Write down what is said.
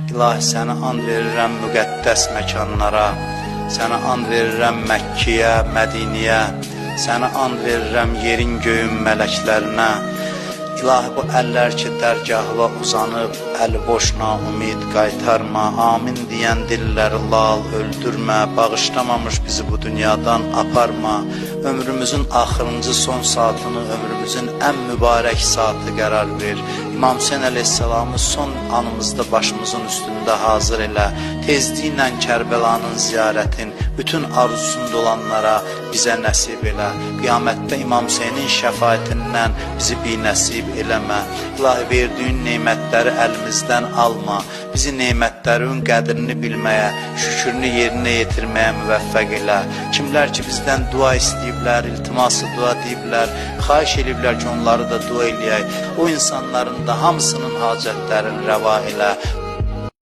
İlahi, sənə and verirəm müqəddəs məkanlara, sənə and verirəm Məkkiyə, Mədiniyə, sənə and verirəm yerin göyün mələklərinə. İlahi, bu əllər ki dərgahla uzanıb, əli boşna ümid qaytarma, amin deyən dilləri lal öldürmə, bağışlamamış bizi bu dünyadan aparma, ömrümüzün axırıncı son saatını ömrümüzün ən mübarək saatı qərar ver. İmam Hüseyin əleyhissalamı son anımızda başımızın üstündə hazır elə, tezliklə Kərbəlanın ziyarətin bütün arzusunda olanlara bizə nəsib elə. Qiyamətdə İmam Hüseynin şəfaətindən bizi binəsib eləmə. İlahi, verdiyin neymətləri əlimizdən alma. Bizi neymətlərin qədrini bilməyə, şükrünü yerinə yetirməyə müvəffəq elə. Kimlər ki bizdən dua istəyiblər, iltiması dua deyiblər, xahiş ediblər ki onları da dua eləyək. O insanların da hamısının hacətlərini rəva elə.